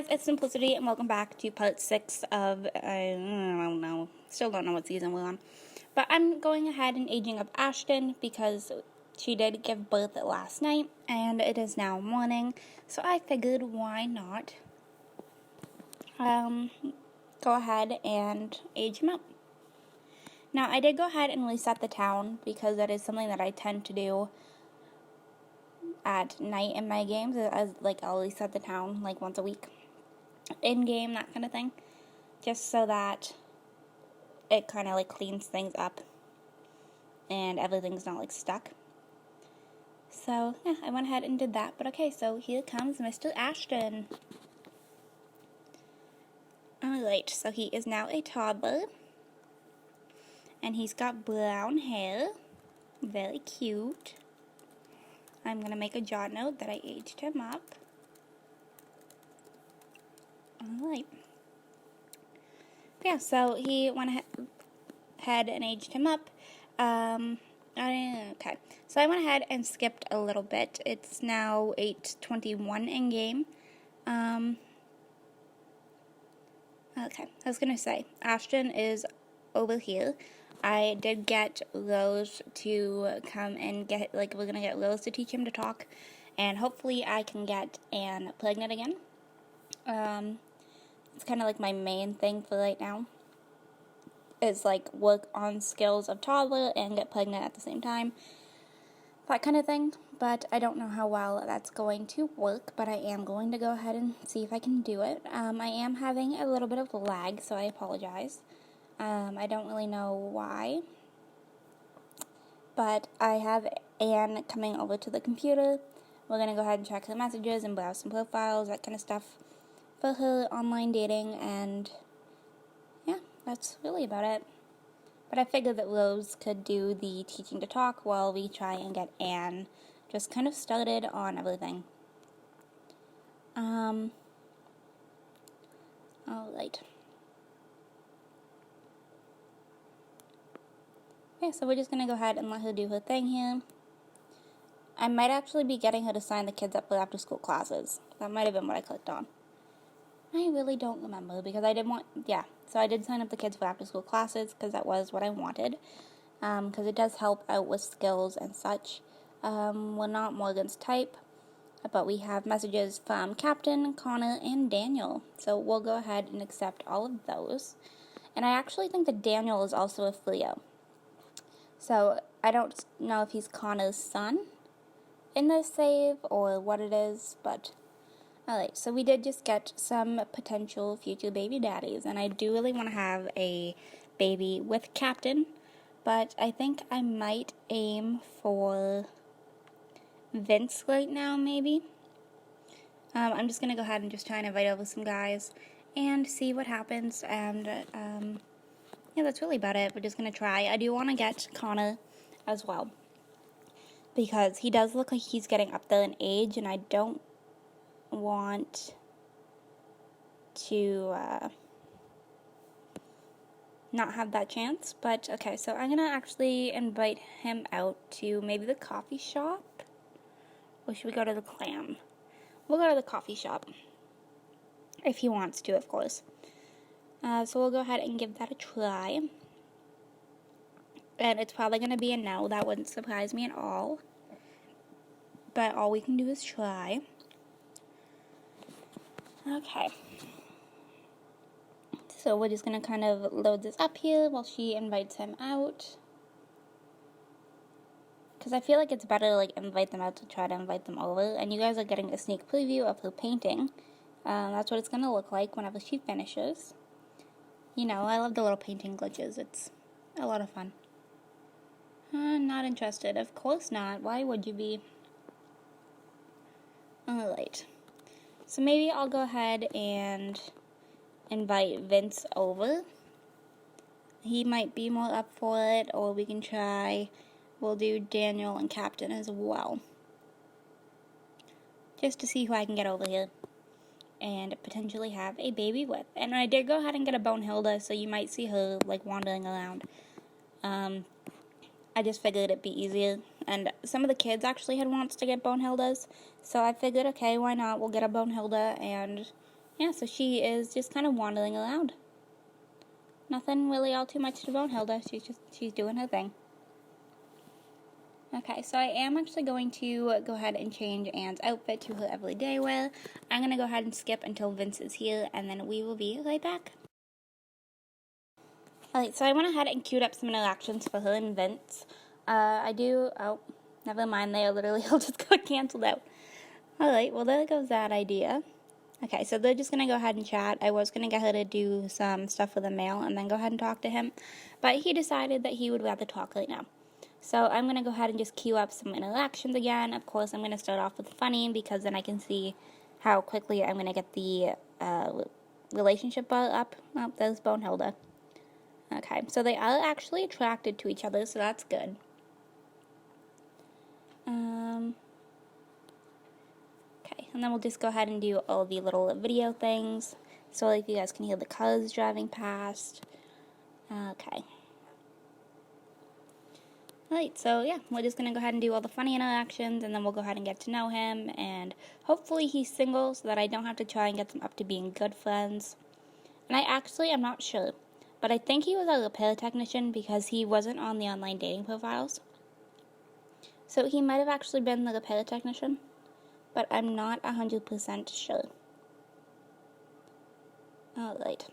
guys, it's Simplicity, and welcome back to part 6 of, I don't know, still don't know what season we're on. But I'm going ahead and aging up Ashton because she did give birth last night, and it is now morning, so I figured why not go ahead and age him up. Now, I did go ahead and reset the town because that is something that I tend to do at night in my games. I'll reset the town like once a week. In-game, that kind of thing, just so that it kind of like cleans things up and everything's not like stuck. So yeah, I went ahead and did that. But okay, so here comes Mr. Ashton. Alright, so he is now a toddler, and he's got brown hair, very cute. I'm gonna make a jot note that I aged him up. Alright. Yeah, so he went ahead and aged him up. Okay, so I went ahead and skipped a little bit. It's now 8:21 in game. Okay, I was gonna say, Ashton is over here. I did get Rose to come and we're gonna get Rose to teach him to talk, and hopefully I can get Anne pregnant again. It's kind of like my main thing for right now, is like work on skills of toddler and get pregnant at the same time, that kind of thing. But I don't know how well that's going to work, but I am going to go ahead and see if I can do it. I am having a little bit of lag, so I apologize. I don't really know why, but I have Anne coming over to the computer. We're going to go ahead and check her messages and browse some profiles, that kind of stuff, for her online dating, and yeah, that's really about it. But I figured that Rose could do the teaching to talk while we try and get Anne just kind of started on everything. Alright. Okay, so we're just going to go ahead and let her do her thing here. I might actually be getting her to sign the kids up for after school classes. That might have been what I clicked on. I really don't remember because I did so I did sign up the kids for after school classes because that was what I wanted. Because it does help out with skills and such. We're not Morgan's type, but we have messages from Captain, Connor, and Daniel. So we'll go ahead and accept all of those. And I actually think that Daniel is also a Leo. So I don't know if he's Connor's son in this save or what it is, but alright, so we did just get some potential future baby daddies, and I do really want to have a baby with Captain, but I think I might aim for Vince right now, maybe. I'm just going to go ahead and just try and invite over some guys and see what happens, and yeah, that's really about it. We're just going to try. I do want to get Connor as well, because he does look like he's getting up there in age, and I don't want to not have that chance. But okay, so I'm gonna actually invite him out to maybe the coffee shop, or should we go to the clam? We'll go to the coffee shop if he wants to, of course. So we'll go ahead and give that a try, and it's probably gonna be a no. That wouldn't surprise me at all, but all we can do is try. Okay, so we're just going to kind of load this up here while she invites him out, because I feel like it's better to like invite them out to try to invite them over, and you guys are getting a sneak preview of her painting. That's what it's going to look like whenever she finishes. You know, I love the little painting glitches. It's a lot of fun. Not interested. Of course not. Why would you be? Alright. So maybe I'll go ahead and invite Vince over. He might be more up for it, or we can try, we'll do Daniel and Captain as well, just to see who I can get over here and potentially have a baby with. And I did go ahead and get a Bonehilda, so you might see her like wandering around. I just figured it'd be easier, and some of the kids actually had wants to get Bonehildas, so I figured, okay, why not, we'll get a Bonehilda, and yeah, so she is just kind of wandering around. Nothing really all too much to bone Hilda. She's doing her thing. Okay, so I am actually going to go ahead and change Anne's outfit to her everyday wear. I'm going to go ahead and skip until Vince is here, and then we will be right back. Alright, so I went ahead and queued up some interactions for her and Vince. Oh, never mind, they literally all just got canceled out. Alright, well there goes that idea. Okay, so they're just going to go ahead and chat. I was going to get her to do some stuff for the mail and then go ahead and talk to him, but he decided that he would rather talk right now. So I'm going to go ahead and just queue up some interactions again. Of course, I'm going to start off with funny because then I can see how quickly I'm going to get the relationship bar up. Oh, there's Bonehilda. Okay, so they are actually attracted to each other, so that's good. Okay, and then we'll just go ahead and do all the little video things. So if you guys can hear the cars driving past. Okay. Alright, so yeah, we're just going to go ahead and do all the funny interactions, and then we'll go ahead and get to know him, and hopefully he's single so that I don't have to try and get them up to being good friends. And I'm not sure, but I think he was a repair technician because he wasn't on the online dating profiles. So he might have actually been the repair technician, but I'm not 100% sure. Alright.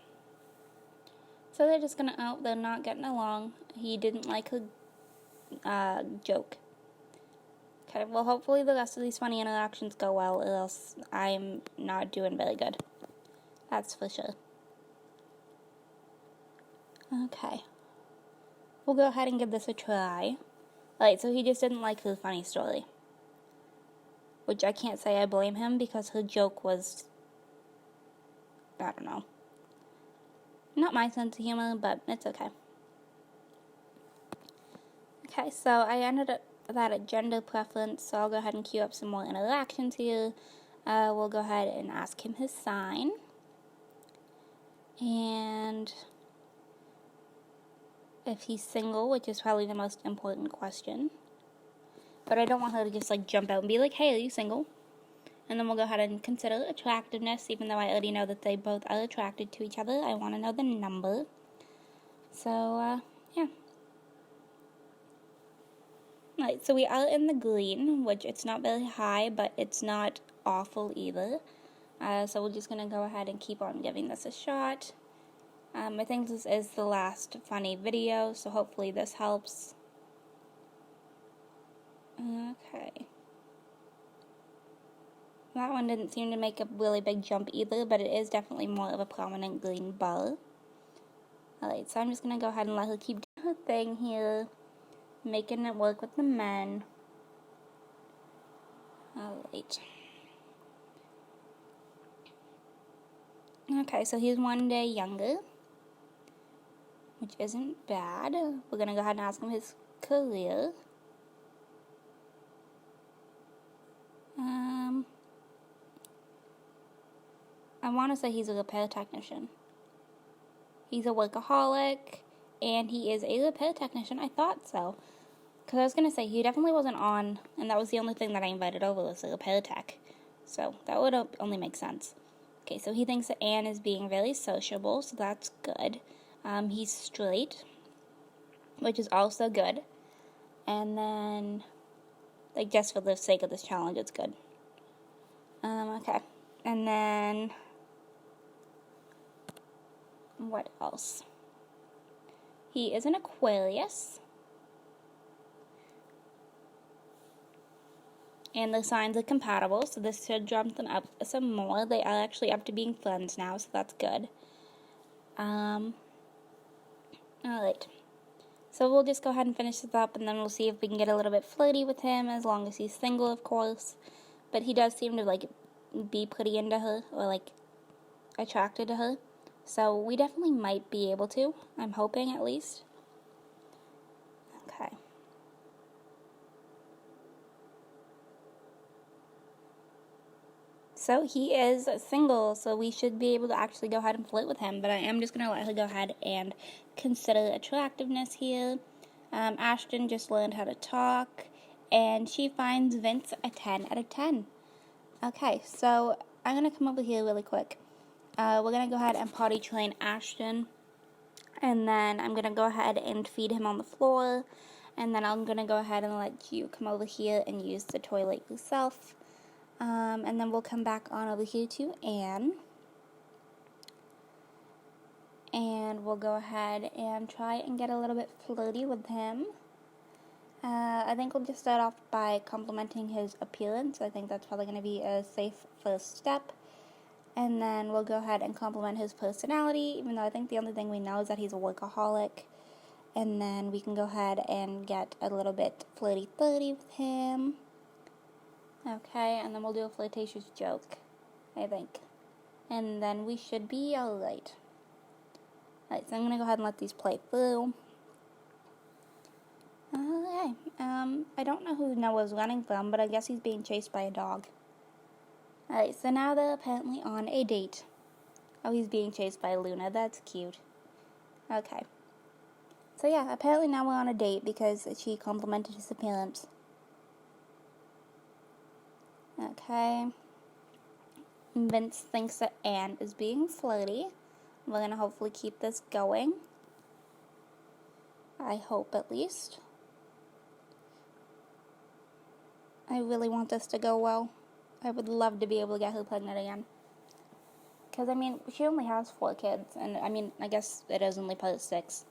So they're just gonna, they're not getting along. He didn't like her joke. Okay, well hopefully the rest of these funny interactions go well, or else I'm not doing very good. That's for sure. Okay. We'll go ahead and give this a try. Alright, so he just didn't like her funny story. Which I can't say I blame him because her joke was, I don't know. Not my sense of humor, but it's okay. Okay, so I ended up that at gender preference, so I'll go ahead and queue up some more interactions here. We'll go ahead and ask him his sign. And if he's single, which is probably the most important question. But I don't want her to just like jump out and be like, hey, are you single? And then we'll go ahead and consider attractiveness, even though I already know that they both are attracted to each other. I want to know the number. So, yeah. Alright, so we are in the green, which it's not very high, but it's not awful either. So we're just going to go ahead and keep on giving this a shot. I think this is the last funny video, so hopefully this helps. Okay. That one didn't seem to make a really big jump either, but it is definitely more of a prominent green bar. Alright, so I'm just going to go ahead and let her keep doing her thing here, making it work with the men. Alright. Okay, so he's 1 day younger, which isn't bad. We're going to go ahead and ask him his career. I want to say he's a repair technician. He's a workaholic, and he is a repair technician. I thought so. Because I was going to say, he definitely wasn't on, and that was the only thing that I invited over was a repair tech. So that would only make sense. Okay, so he thinks that Anne is being very sociable, so that's good. He's straight, which is also good. And then, like, just for the sake of this challenge, it's good. Okay. And then, what else? He is an Aquarius. And the signs are compatible, so this should jump them up some more. They are actually up to being friends now, so that's good. Alright. So we'll just go ahead and finish this up, and then we'll see if we can get a little bit flirty with him, as long as he's single, of course. But he does seem to, like, be pretty into her, or, like, attracted to her. So we definitely might be able to. I'm hoping, at least. Okay. So he is single, so we should be able to actually go ahead and flirt with him. But I am just going to let her go ahead and consider attractiveness here. Ashton just learned how to talk, and she finds Vince a 10 out of 10. Okay, so I'm going to come over here really quick. we're going to go ahead and potty train Ashton. And then I'm going to go ahead and feed him on the floor. And then I'm going to go ahead and let you come over here and use the toilet yourself. And then we'll come back on over here to Anne. And we'll go ahead and try and get a little bit flirty with him. I think we'll just start off by complimenting his appearance. I think that's probably going to be a safe first step. And then we'll go ahead and compliment his personality, even though I think the only thing we know is that he's a workaholic. And then we can go ahead and get a little bit flirty-flirty with him. Okay, and then we'll do a flirtatious joke, I think. And then we should be alright. Alright, so I'm going to go ahead and let these play through. Okay, I don't know who Noah's running from, but I guess he's being chased by a dog. Alright, so now they're apparently on a date. Oh, he's being chased by Luna. That's cute. Okay. So yeah, apparently now we're on a date because she complimented his appearance. Okay. Vince thinks that Anne is being flirty. We're going to hopefully keep this going. I hope, at least. I really want this to go well. I would love to be able to get her pregnant again. Because, I mean, she only has 4 kids. And, I mean, I guess it is only part 6.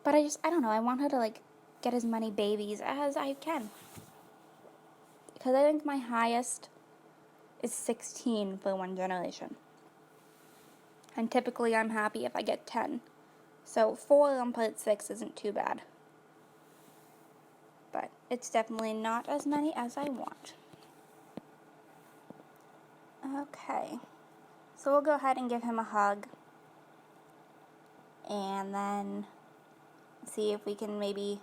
But I don't know. I want her to, like, get as many babies as I can. Because I think my highest is 16 for one generation. And typically I'm happy if I get 10. So 4 on part 6 isn't too bad. But it's definitely not as many as I want. Okay. So we'll go ahead and give him a hug. And then see if we can maybe...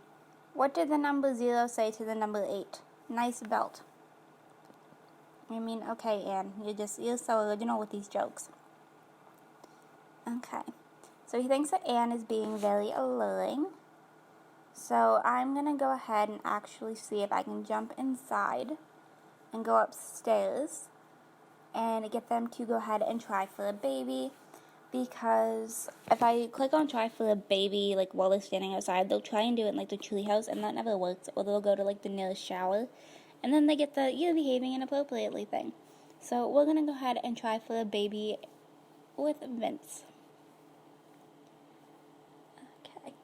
What did the number 0 say to the number 8? Nice belt. I mean, okay, Anne. You're so original with these jokes. Okay. So he thinks that Anne is being very alluring. So I'm going to go ahead and actually see if I can jump inside and go upstairs and get them to go ahead and try for a baby. Because if I click on try for a baby, like, while they're standing outside, they'll try and do it in, like, the treehouse, and that never works. Or they'll go to, like, the nearest shower, and then they get the you're behaving inappropriately thing. So we're going to go ahead and try for a baby with Vince. Okay.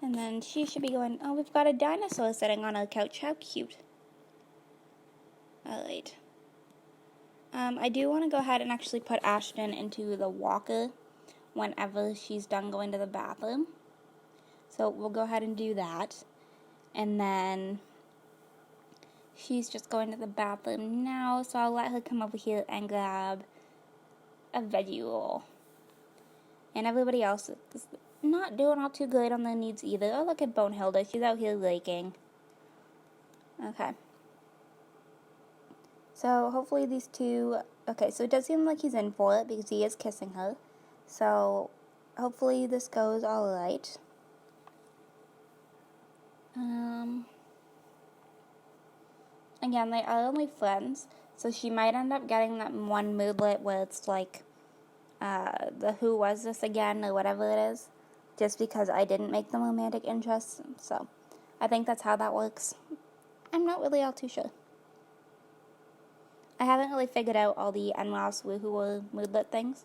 And then she should be going, oh, we've got a dinosaur sitting on our couch. How cute. Alright. I do want to go ahead and actually put Ashton into the walker whenever she's done going to the bathroom. So we'll go ahead and do that. And then she's just going to the bathroom now, so I'll let her come over here and grab a veggie roll. And everybody else is not doing all too good on their needs either. Oh, look at Bonehilda. She's out here raking. Okay. So hopefully these two... Okay, so it does seem like he's in for it because he is kissing her. So hopefully this goes alright. Again, they are only friends, so she might end up getting that one moodlet where it's like, the who was this again, or whatever it is, just because I didn't make them romantic interests. So I think that's how that works. I'm not really all too sure. I haven't really figured out all the NROS woohoo moodlet things.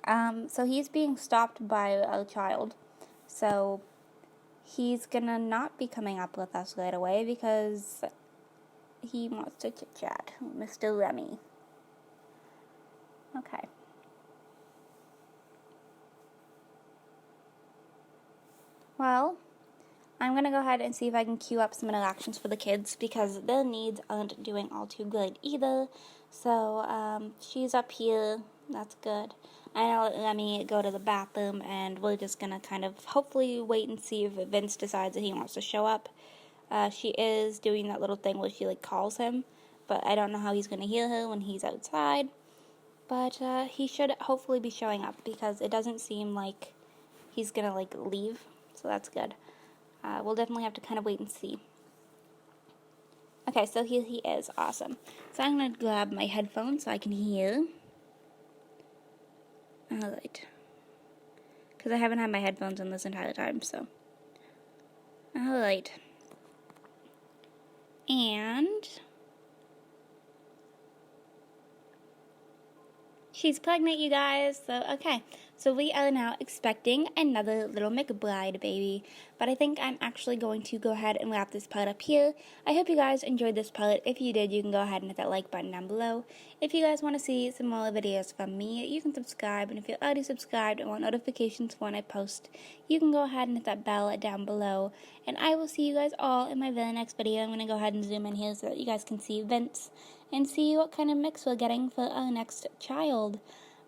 So he's being stopped by a child. So he's gonna not be coming up with us right away because he wants to chit-chat. Mr. Remy. Okay. Well, I'm going to go ahead and see if I can queue up some interactions for the kids because their needs aren't doing all too good either. So, she's up here. That's good. I'm going to let Remy go to the bathroom and we're just going to kind of hopefully wait and see if Vince decides that he wants to show up. She is doing that little thing where she, like, calls him, but I don't know how he's going to hear her when he's outside. But he should hopefully be showing up because it doesn't seem like he's going to, like, leave, so that's good. We'll definitely have to kind of wait and see. Okay, so here he is. Awesome. So I'm going to grab my headphones so I can hear. Alright. Because I haven't had my headphones in this entire time, so. Alright. And she's pregnant, you guys. So, okay. So we are now expecting another little McBride baby. But I think I'm actually going to go ahead and wrap this part up here. I hope you guys enjoyed this part. If you did, you can go ahead and hit that like button down below. If you guys want to see some more videos from me, you can subscribe. And if you're already subscribed and want notifications when I post, you can go ahead and hit that bell down below. And I will see you guys all in my very next video. I'm going to go ahead and zoom in here so that you guys can see Vince and see what kind of mix we're getting for our next child.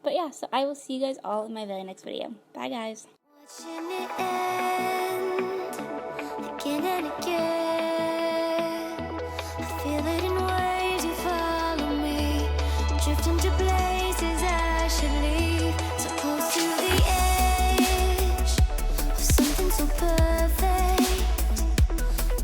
But yeah, so I will see you guys all in my very next video. Bye, guys. Watching it end again and again.